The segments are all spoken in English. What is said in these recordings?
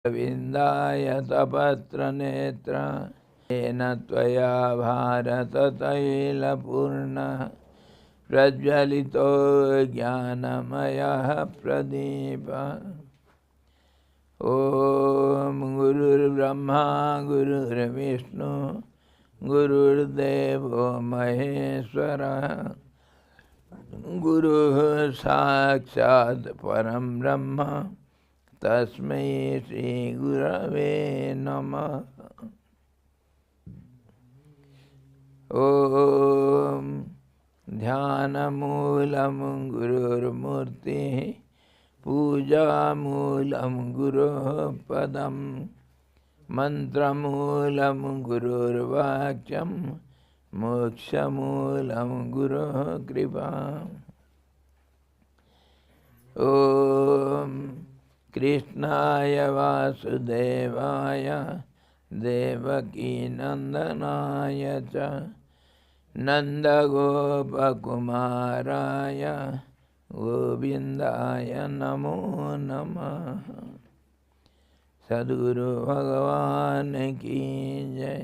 विन्दाय तपत्र नेत्र येन त्वया भारत तैलपूर्णः प्रज्वलितो ज्ञानमयः प्रदीपः। ॐ गुरुर्ब्रह्मा गुरुर्विष्णु गुरुर्देवो महेश्वरः गुरुः साक्षात् परं ब्रह्म तस्मै श्री गुरवे नमः। ॐ ध्यानमूलं गुरुर्मूर्तिः पूजामूलं गुरोः पदं मन्त्रमूलं गुरुर्वाक्यं मोक्षमूलं गुरोः कृपा। ॐ कृष्णाय वासुदेवाय देवकीनन्दनाय च नन्दगोपकुमाराय गोविन्दाय नमो नमः। सद्गुरु भगवान की जय,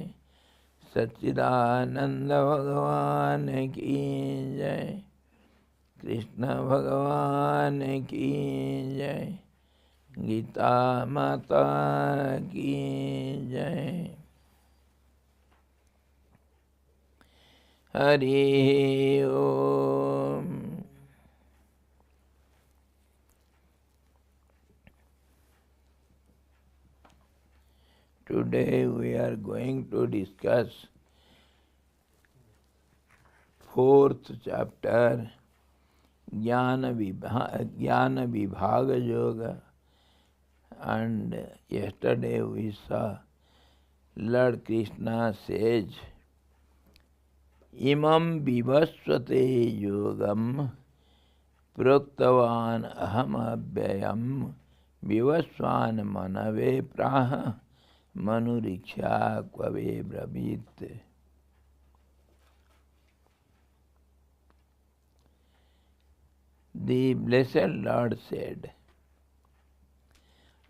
सच्चिदानंद भगवान की जय, कृष्ण भगवान की जय, गीता माता की जय। हरि ओम। Today we are going to discuss fourth chapter, Jnana Vibhaga Yoga, and yesterday we saw Lord Krishna says, Imam vivasvate yogam proktavan aham abhyayam vivasvan manave praha manuriksha kvave brabhit. The Blessed Lord said,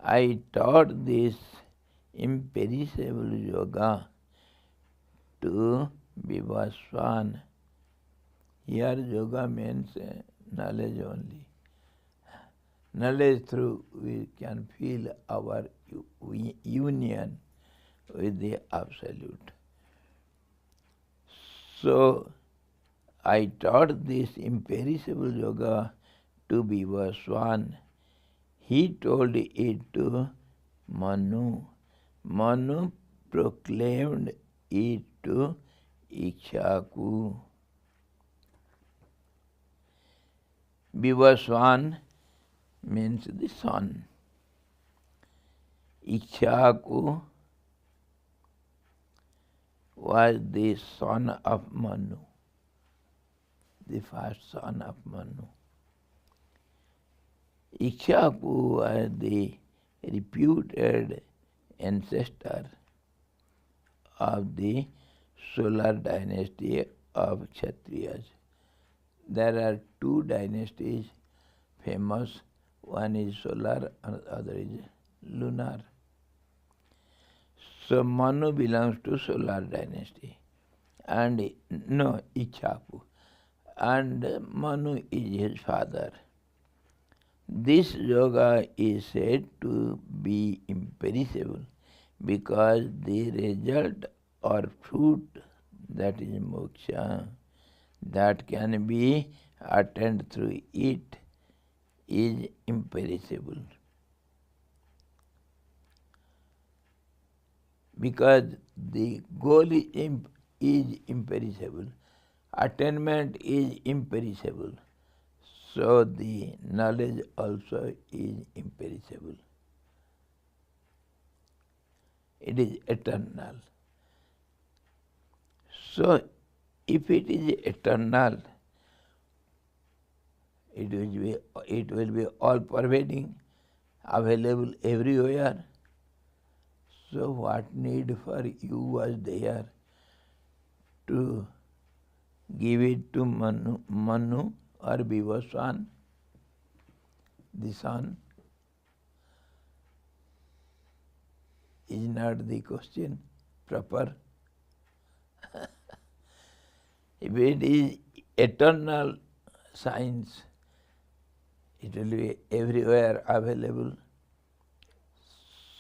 I taught this imperishable yoga to Vivaswan. Here yoga means knowledge only. Knowledge through we can feel our union with the Absolute. So, I taught this imperishable yoga to Vivaswan. He told it to Manu. Manu proclaimed it to Ikshaku. Vivaswan means the sun. Ikshaku was the son of Manu, the first son of Manu. Ikshaku was the reputed ancestor of the solar dynasty of Kshatriyas. There are two dynasties famous. One is solar and the other is lunar. So Manu belongs to solar dynasty, and Ikshaku, and Manu is his father. This yoga is said to be imperishable because the result or fruit, that is moksha, that can be attained through it is imperishable. Because the goal is imperishable, attainment is imperishable, so the knowledge also is imperishable. It is eternal. So, if it is eternal, it will be all-pervading, available everywhere. So what need for you was there to give it to Manu or Vivaswan, the son? is not the question proper. If it is eternal science, it will be everywhere available.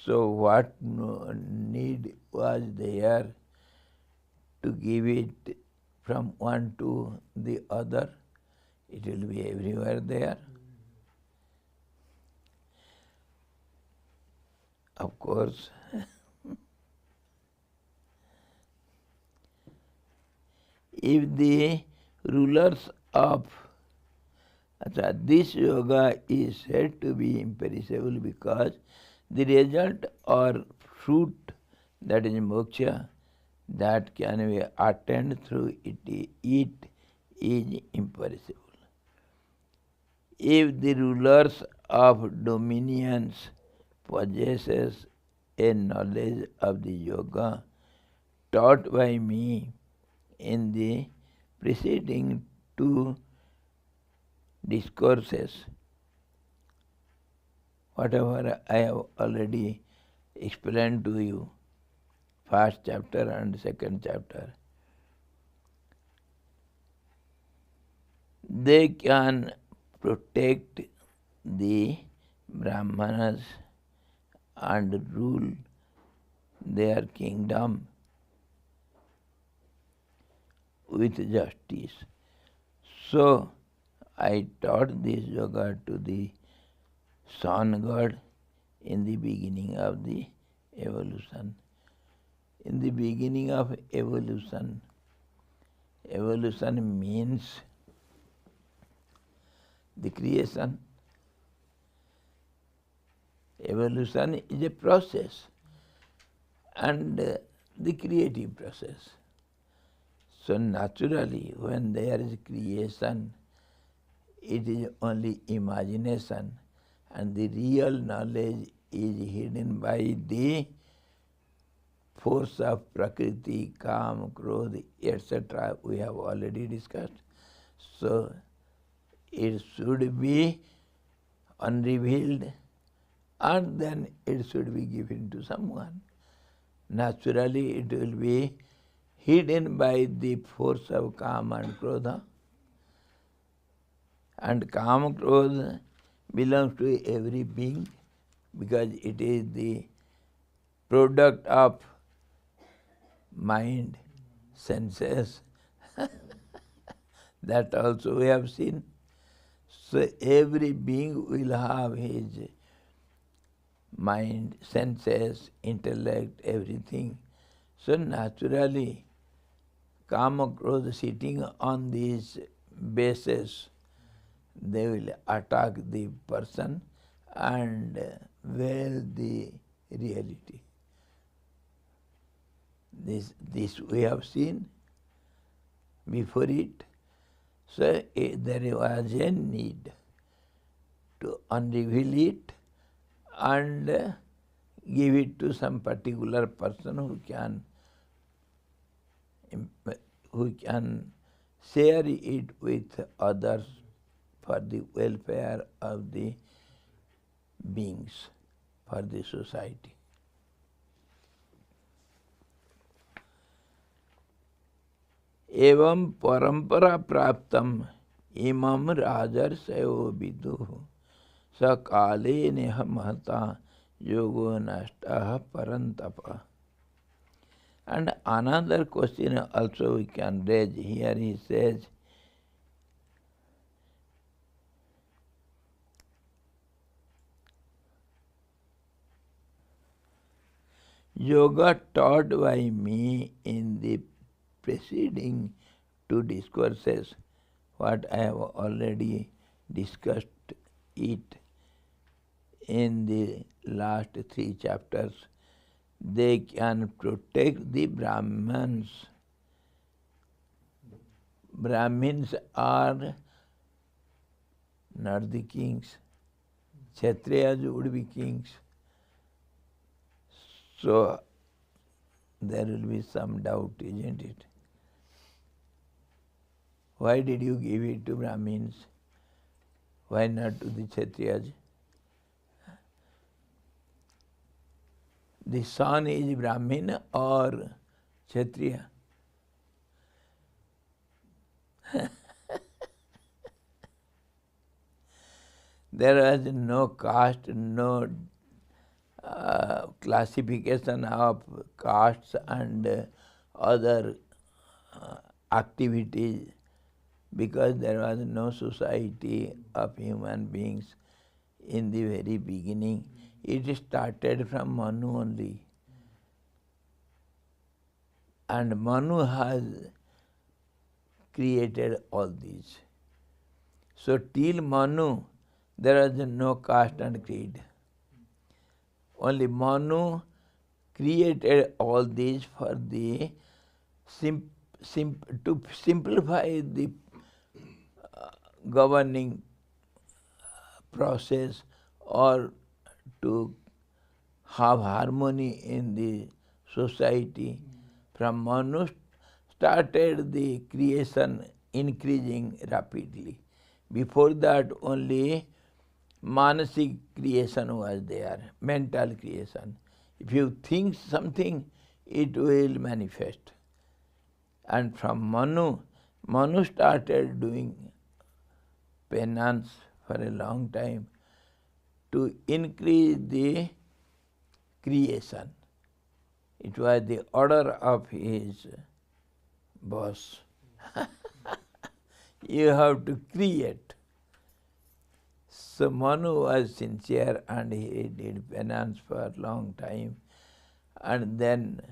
So what need was there to give it from one to the other? It will be everywhere there. Of course, if the rulers of this yoga is said to be imperishable because the result or fruit, that is moksha, that can be attained through it is imperishable. If the rulers of dominions possesses a knowledge of the yoga taught by me in the preceding two discourses, whatever I have already explained to you, first chapter and second chapter, they can protect the Brahmanas and rule their kingdom with justice. So I taught this yoga to the sun god in the beginning of the evolution. In the beginning of evolution, evolution means the creation. Evolution is a process and the creative process. So naturally, when there is creation, it is only imagination, and the real knowledge is hidden by the force of Prakriti, Kam, Krodh, etc. we have already discussed. So it should be unrevealed and then it should be given to someone. Naturally it will be hidden by the force of Kama and Krodha. And Kama Krodha belongs to every being because it is the product of mind, senses. That also we have seen. So every being will have his mind, senses, intellect, everything. So naturally, Kama Krodha sitting on these bases, they will attack the person and veil the reality. This we have seen before it. So there was a need to unreveal it and give it to some particular person who can share it with others for the welfare of the beings, for the society. Evam parampara praptam imam rajarsayo viduh sakale neha mahata yogo nashtaha parantapa. And another question also we can raise here. He says, yoga taught by me in the preceding two discourses, what I have already discussed it in the last three chapters, they can protect the Brahmins. Brahmins are not the kings. Kshatriyas would be kings. So there will be some doubt, isn't it? Why did you give it to Brahmins? Why not to the Kshatriyas? The son is Brahmin or Kshatriya. There was no caste, no classification of castes and other activities, because there was no society of human beings in the very beginning. It started from Manu only. And Manu has created all these. So till Manu, there was no caste and creed. Only Manu created all these for the to simplify the governing process, or to have harmony in the society. From Manu started the creation increasing rapidly. Before that only Manasic creation was there, mental creation. If you think something, it will manifest. And from Manu started doing penance for a long time to increase the creation. It was the order of his boss. You have to create. So Manu was sincere and he did penance for a long time. And then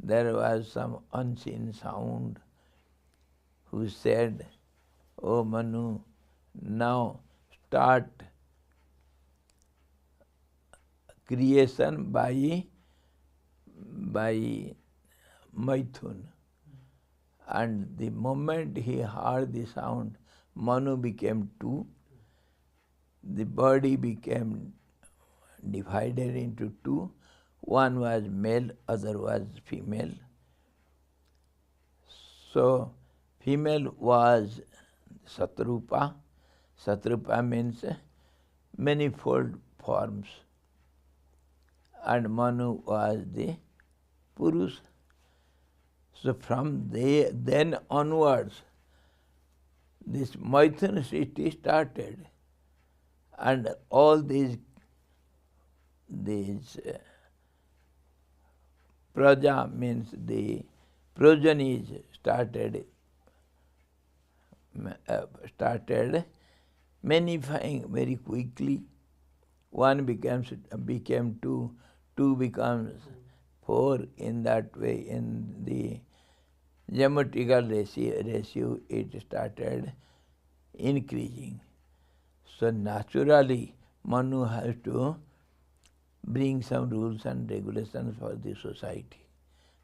there was some unseen sound who said, "Oh Manu, now start creation by Maithun." And the moment he heard the sound, Manu became two. The body became divided into two. One was male, other was female. So female was Satrupa. Satrupa means manifold forms. And Manu was the Purush. So from then onwards, this Maithun Srishti started. And all these praja means the progenies started manifying very quickly. One became two, two becomes four. In that way, in the geometrical ratio, it started increasing. So naturally, Manu has to bring some rules and regulations for the society.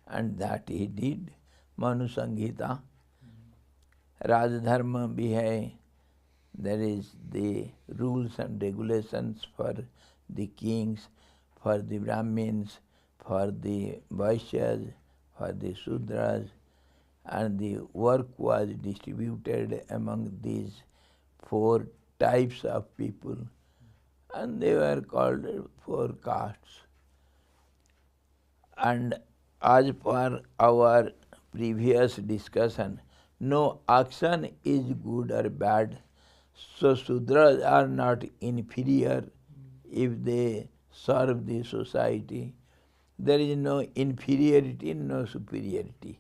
And that he did. Manu Sanghita. Rajadharma bhi hai. There is the rules and regulations for the kings, for the Brahmins, for the Vaishyas, for the Sudras, and the work was distributed among these four types of people, and they were called four castes. And as per our previous discussion, no action is good or bad. So Sudras are not inferior if they serve the society. There is no inferiority, no superiority.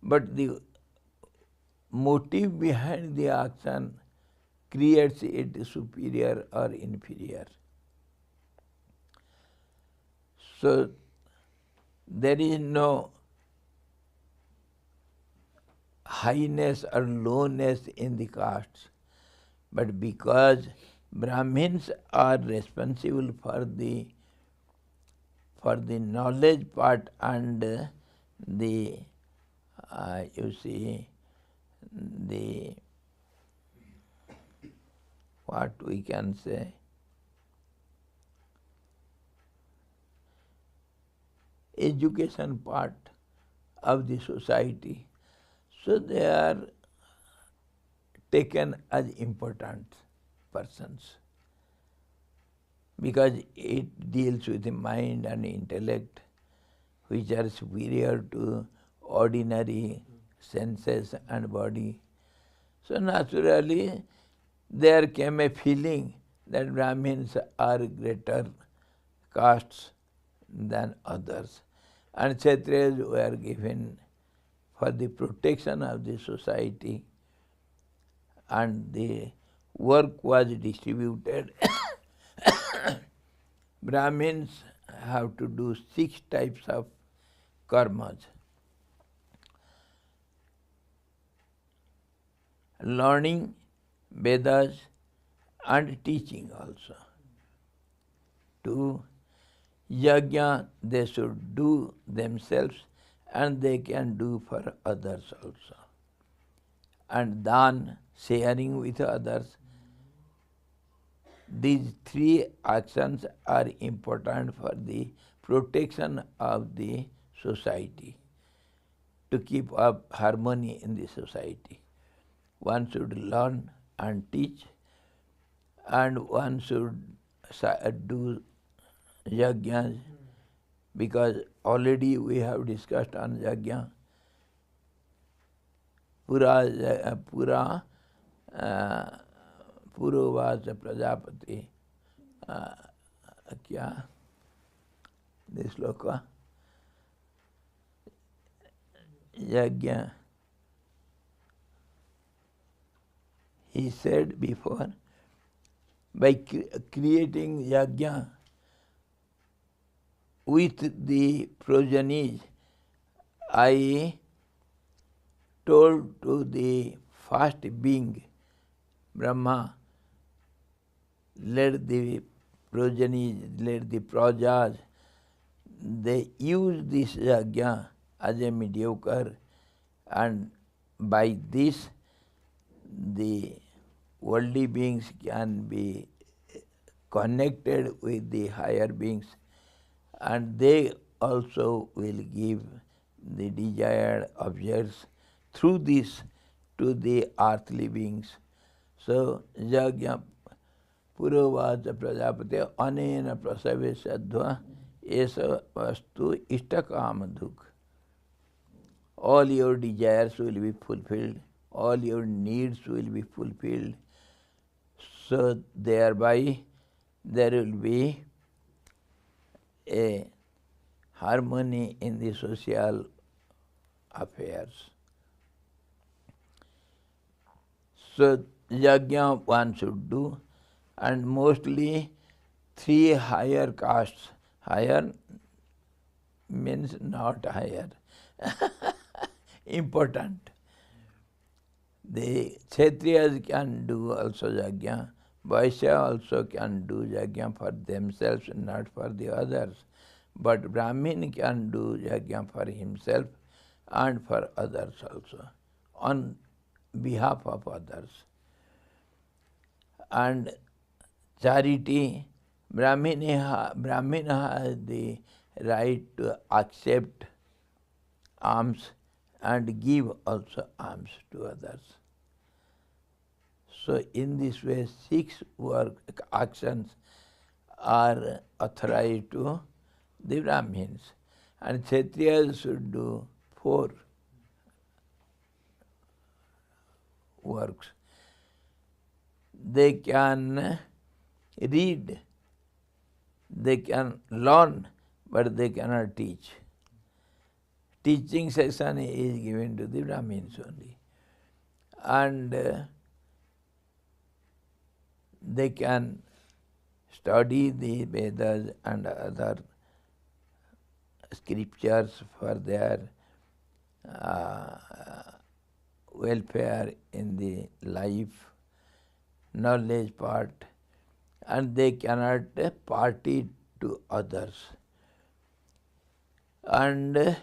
But the motive behind the action creates it superior or inferior. So there is no highness or lowness in the castes, but because Brahmins are responsible for the knowledge part and the the what we can say, education part of the society. So they are taken as important persons. because it deals with the mind and intellect, which are superior to ordinary senses and body. So naturally, there came a feeling that Brahmins are greater castes than others. And Kshatriyas were given for the protection of the society, and the work was distributed. Brahmins have to do 6 types of karmas. Learning Vedas and teaching also. 2. Yajna they should do themselves and they can do for others also. And dan, sharing with others. These 3 actions are important for the protection of the society, to keep up harmony in the society. One should learn and teach, and one should do yajnas, because already we have discussed on yajna. Purovas Prajapati. Kya? This sloka? Yajna. He said before, by creating yajna with the progenies, I told to the first being, Brahma, let the progenies, let the prajas, they use this yajna as a mediocre, and by this the worldly beings can be connected with the higher beings, and they also will give the desired objects through this to the earthly beings. So, yajna purovacha prajapati anena prasavesadva esa vastu ishtakam. All your desires will be fulfilled, all your needs will be fulfilled. So thereby there will be a harmony in the social affairs. So yajna one should do, and mostly 3 higher castes. Higher means not higher. Important. The Kshatriyas can do also yajna. Vaishya also can do yajna for themselves, not for the others. But Brahmin can do yajna for himself and for others also, on behalf of others. And charity, Brahmin has the right to accept alms and give also alms to others. So in this way 6 work actions are authorized to the Brahmins, and Kshatriyas should do 4 works. They can read, they can learn, but they cannot teach. Teaching session is given to the Brahmins only. And they can study the Vedas and other scriptures for their welfare in the life, knowledge part, and they cannot party to others. And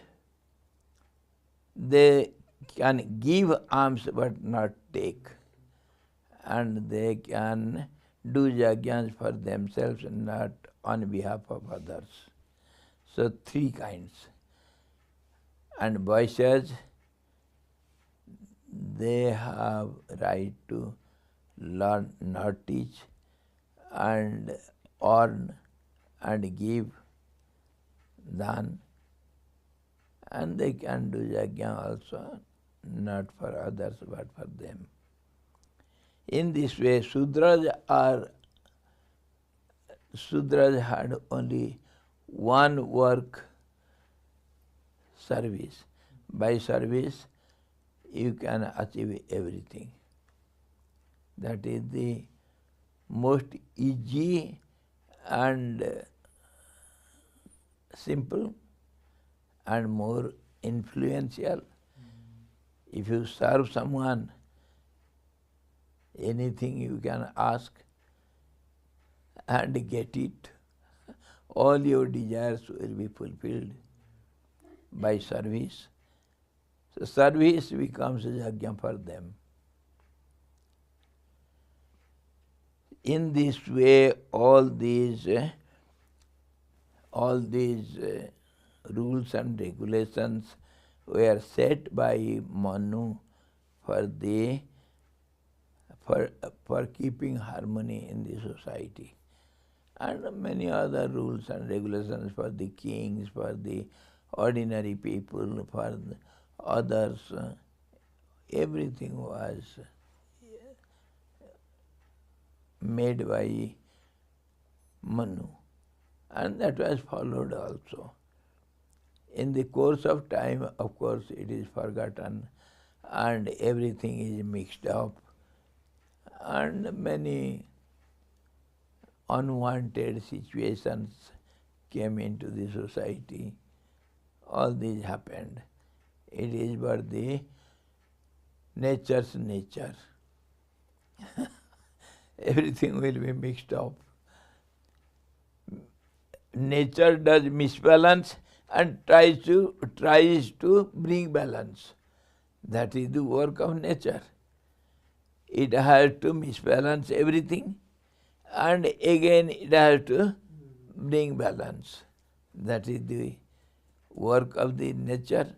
they can give alms but not take. And they can do yajnas for themselves and not on behalf of others. So 3 kinds. And Vaishyas, they have right to learn, not teach, and earn and give dan, and they can do yajna also, not for others but for them. In this way, Shudras had only one work, service. By service, you can achieve everything. That is the most easy and simple and more influential. If you serve someone, anything you can ask and get it. All your desires will be fulfilled by service. So service becomes yajna for them. In this way, all these rules and regulations were set by Manu for keeping harmony in the society. And many other rules and regulations for the kings, for the ordinary people, for the others. Everything was made by Manu, and that was followed also. In the course of time, of course, it is forgotten and everything is mixed up, and many unwanted situations came into the society. All these happened. It is but the nature's nature. Everything will be mixed up. Nature does misbalance and tries to bring balance. That is the work of nature. It has to misbalance everything, and again it has to bring balance. That is the work of the nature.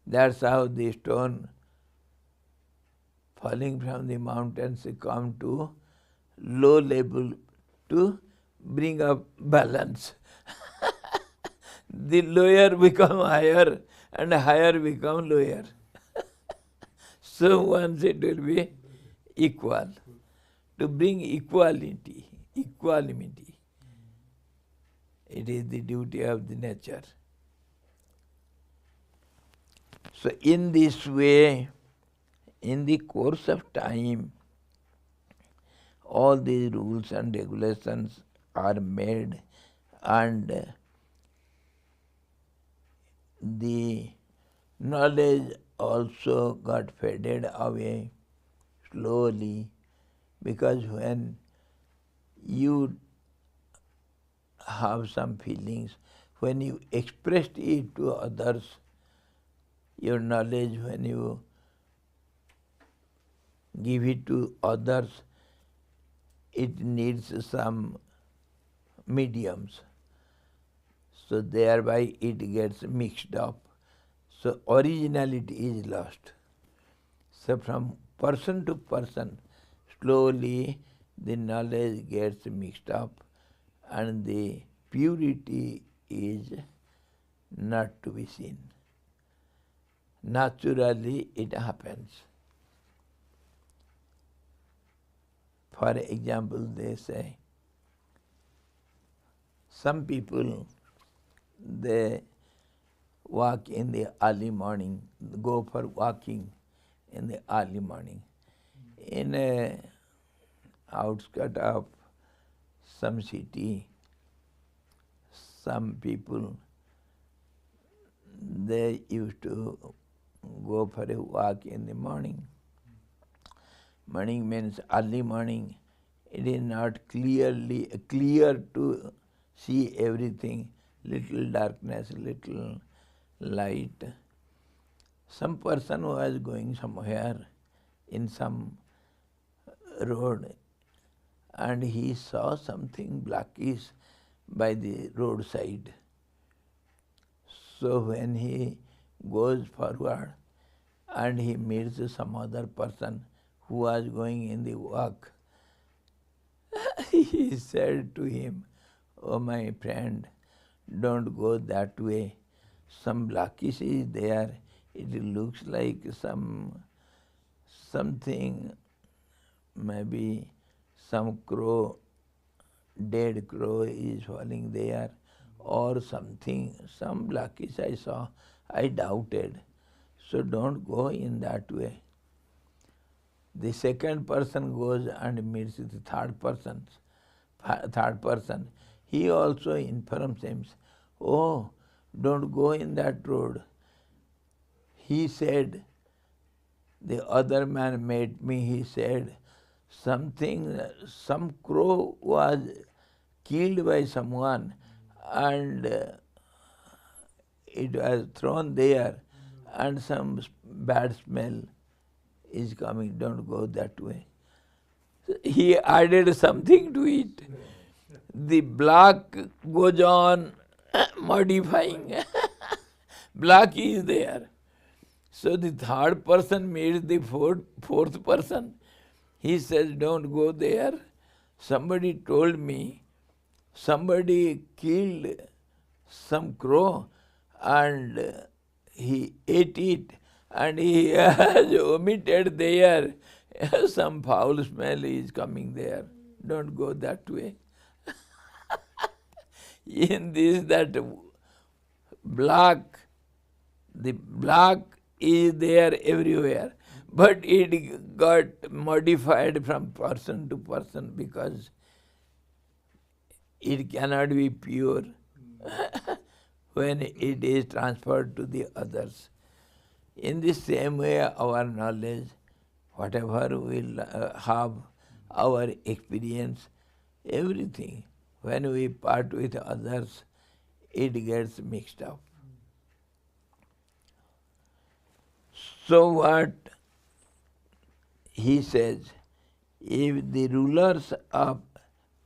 That's how the stone falling from the mountains come to low level to bring up balance. The lower become higher and higher become lower. So once it will be equal. To bring equality. It is the duty of the nature. So in this way, in the course of time, all these rules and regulations are made, and the knowledge also got faded away slowly, because when you have some feelings, when you expressed it to others, your knowledge, when you give it to others, it needs some mediums. So thereby it gets mixed up. So originality is lost. So from person to person, slowly the knowledge gets mixed up and the purity is not to be seen. Naturally it happens. For example, they say, some people, they walk in the early morning, go for walking in the early morning. In a outskirt of some city, some people, they used to go for a walk in the morning. Morning means early morning. It is not clear to see everything, little darkness, little light. Some person was going somewhere in some road and he saw something blackish by the roadside. So when he goes forward and he meets some other person who was going in the walk, He said to him, "Oh my friend, don't go that way. Some blockish is there. It looks like something, maybe some crow, dead crow is falling there, or something, some blockish I saw. I doubted. So don't go in that way." The second person goes and meets the third person. He also informs him, "Oh, don't go in that road." He said, the other man met me, he said, some crow was killed by someone and it was thrown there and some bad smell is coming, don't go that way. He added something to it. The block goes on modifying. Block is there. So the third person meets the fourth person. He says, don't go there. Somebody told me somebody killed some crow and he ate it and he has omitted there. Some foul smell is coming there. Don't go that way. In this, that block, the block is there everywhere, but it got modified from person to person because it cannot be pure when it is transferred to the others. In the same way, our knowledge, whatever we have, our experience, everything, when we part with others, it gets mixed up. So what he says, if the rulers of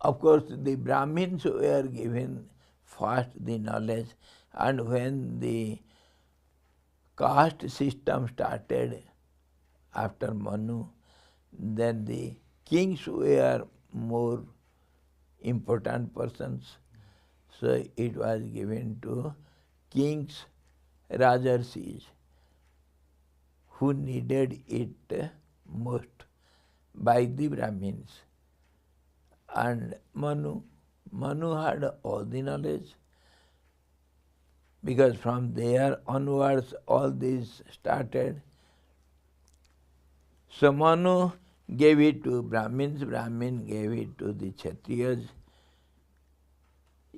course the Brahmins were given first the knowledge, and when the caste system started after Manu, then the kings were more important persons. So it was given to kings, Rajarshis, who needed it most by the Brahmins. And Manu had all the knowledge, because from there onwards all this started. So Manu gave it to Brahmins, Brahmin gave it to the Kshatriyas.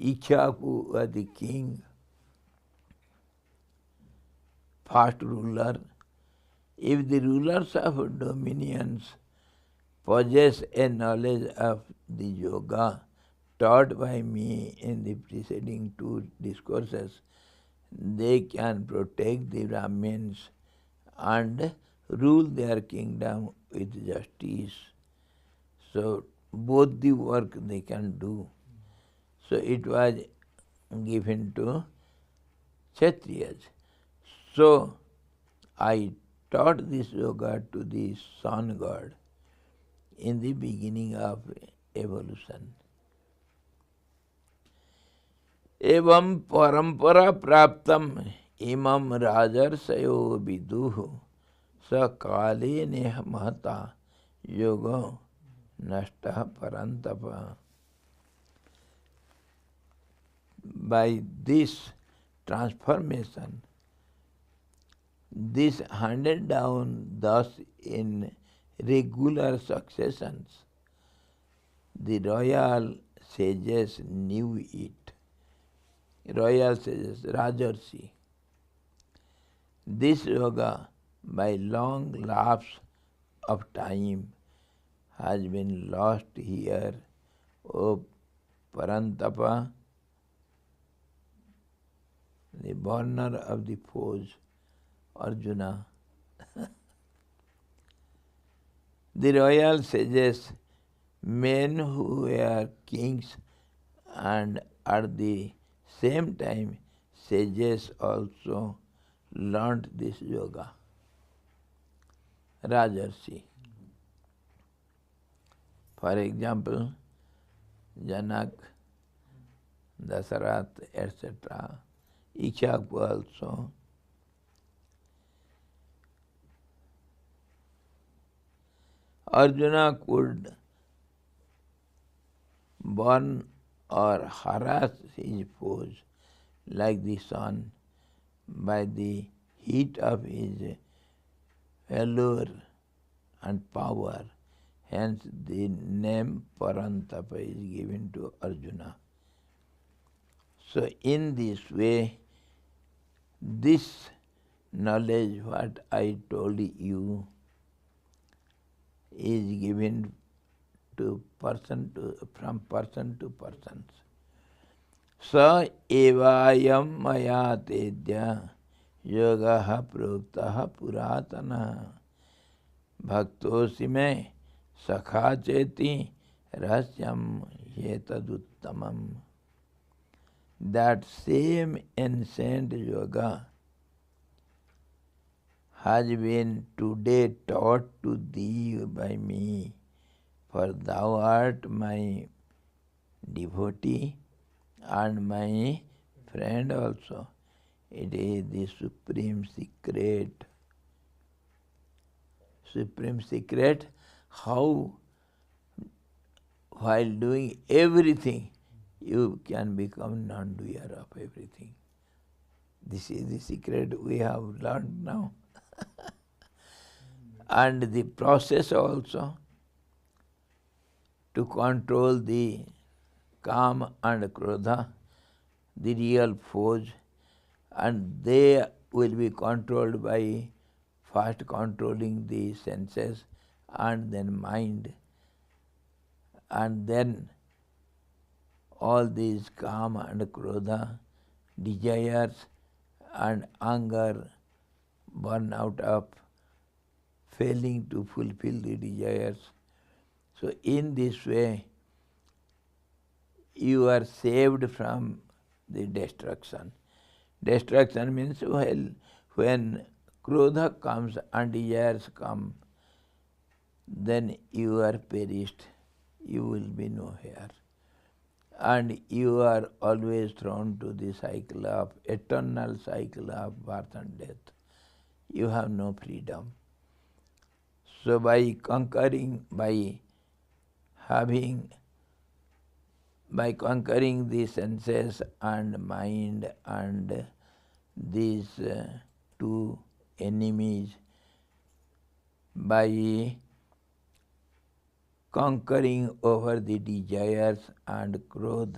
Ikshvaku was the king, first ruler. If the rulers of dominions possess a knowledge of the yoga taught by me in the preceding two discourses, they can protect the Brahmins and rule their kingdom with justice. So both the work they can do. So it was given to Kshatriyas. So I taught this yoga to the sun god in the beginning of evolution. Evam parampara praptam imam rajarsayo viduhu sa kale neha mahata yoga nashta parantapa. By this transformation, this handed down thus in regular successions, the royal sages knew it. Royal sages, Rajarsi. This yoga, by long lapse of time, has been lost here, O Parantapa, the burner of the foes, Arjuna. The royal sages, men who were kings and at the same time sages also learnt this yoga. Rajarsi. For example, Janak, Dasarat, etc., Ikshvaku also. Arjuna could burn or harass his foes like the sun by the heat of his allure and power. Hence the name Parantapa is given to Arjuna. So in this way, this knowledge what I told you is given to from person to person. Sa evayam maya tedya yogaha proktaha puratana bhaktosi me sakha cheti rasyam yetaduttamam. That same ancient yoga has been today taught to thee by me, for thou art my devotee and my friend also. It is the supreme secret, how while doing everything you can become non-doer of everything. This is the secret we have learned now. And the process also to control the Kama and Krodha, the real foes, and they will be controlled by first controlling the senses and then mind, and then all these Kama and Krodha, desires and anger burn out of failing to fulfill the desires. So in this way, you are saved from the destruction. Destruction means when Krodha comes and desires come, then you are perished. You will be nowhere. And you are always thrown to the eternal cycle of birth and death. You have no freedom. So by conquering the senses and mind and these two enemies, by conquering over the desires and growth,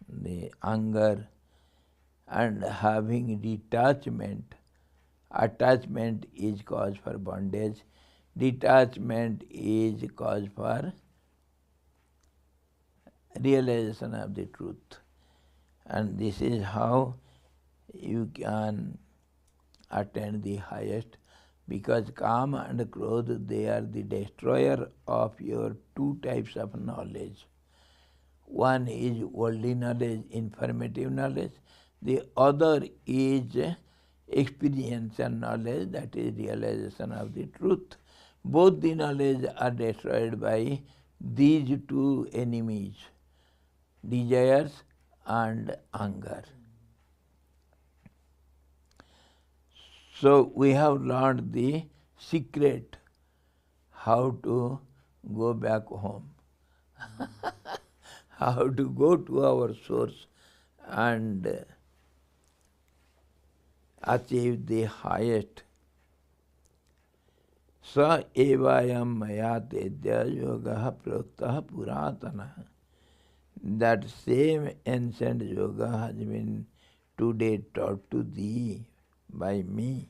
the anger, and having detachment. Attachment is cause for bondage. Detachment is cause for realization of the truth. And this is how you can attain the highest, because Kama and Krodha, they are the destroyer of your two types of knowledge. One is worldly knowledge, informative knowledge. The other is experiential knowledge, that is realization of the truth. Both the knowledge are destroyed by these two enemies, desires and anger. So we have learned the secret how to go back home, how to go to our source and achieve the highest. Sa evayam maya tedya yoga proktaha puratana. That same ancient yoga has been today taught to thee by me,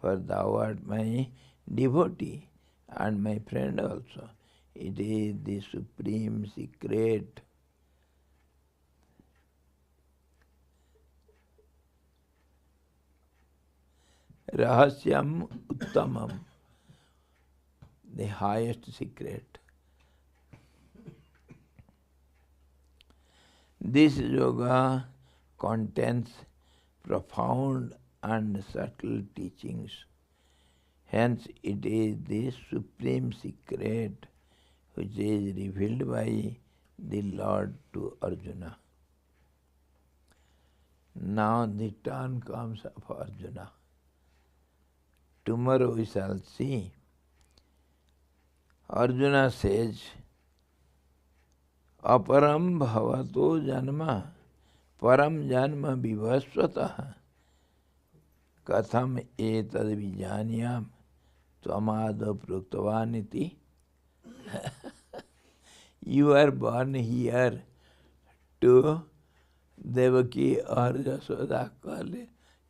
for thou art my devotee and my friend also. It is the supreme secret. Rahasyam Uttamam, the highest secret. This yoga contains profound and subtle teachings. Hence it is the supreme secret which is revealed by the Lord to Arjuna. Now the turn comes of Arjuna. Tomorrow we shall see. Arjuna says, Aparam bhavato janma param janma vivasvatah katham etad vijanyam tvamado pruktavaniti. You are born here to Devaki or Yasoda, call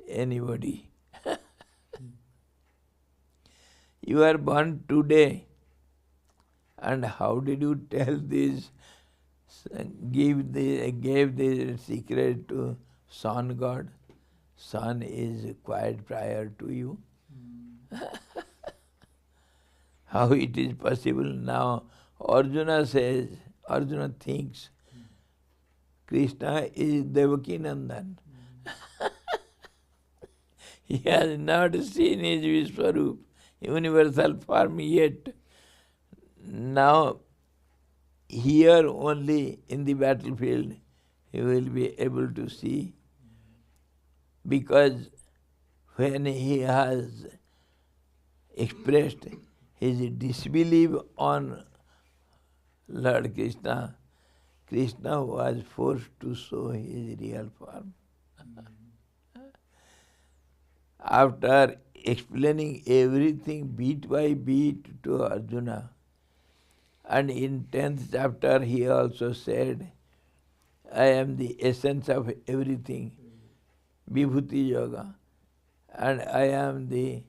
anybody. You are born today. And how did you tell this, gave the secret to sun god? Sun is quite prior to you. How it is possible now? Arjuna says, Arjuna thinks, Krishna is Devaki Nandan. He has not seen his Vishwarup, universal form yet. Now, here only in the battlefield, he will be able to see, because when he has expressed his disbelief on Lord Krishna, Krishna was forced to show his real form. After explaining everything bit by bit to Arjuna, and in 10th chapter he also said, I am the essence of everything, Vibhuti Yoga, and I am the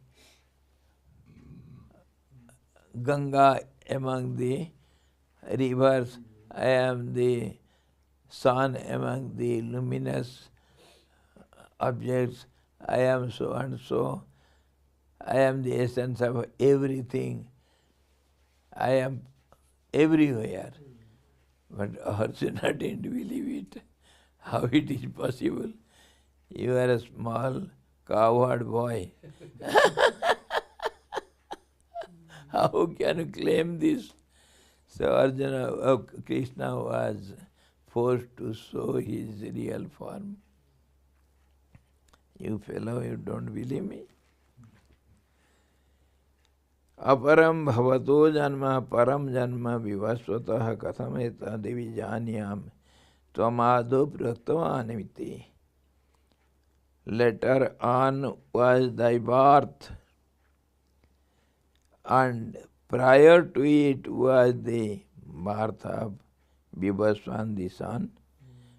Ganga among the rivers, I am the sun among the luminous objects, I am so and so, I am the essence of everything, I am everywhere. But Arjuna didn't believe it. How it is possible? You are a small cowherd boy. How can you claim this? So Arjuna, Krishna was forced to show his real form. You fellow, you don't believe me? Aparam bhavato janma param janma vivasvatah kathameta devi janyam tvamado praktavanamiti. Later on was thy birth, and prior to it was the birth of Vivaswan the son.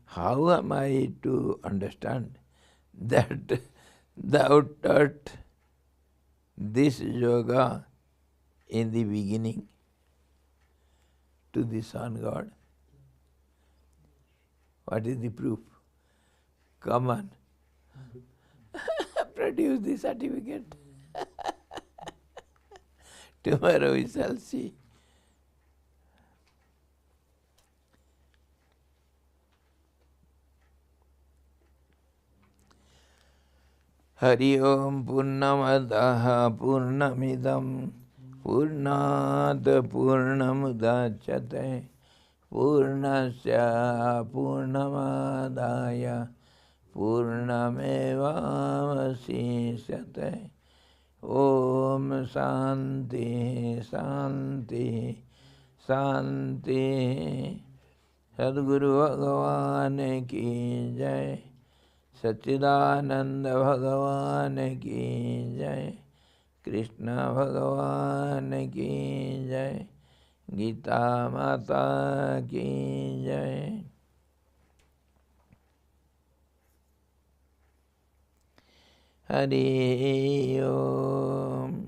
How am I to understand that thou taught this yoga in the beginning to the sun god? What is the proof? Come on. Produce the certificate. Tomorrow we shall see. Hari Om Purnamadaha Purnamidam Purnat Purnamudachyate Purnasya Purnamadaya Purnamevavasishyate. Om Shanti Shanti Shanti. Sadguru Bhagavan ki jai. Satchidananda Bhagavan ki jai. Krishna Bhagavan ki jai. Gita Mata ki jai. Hari Om.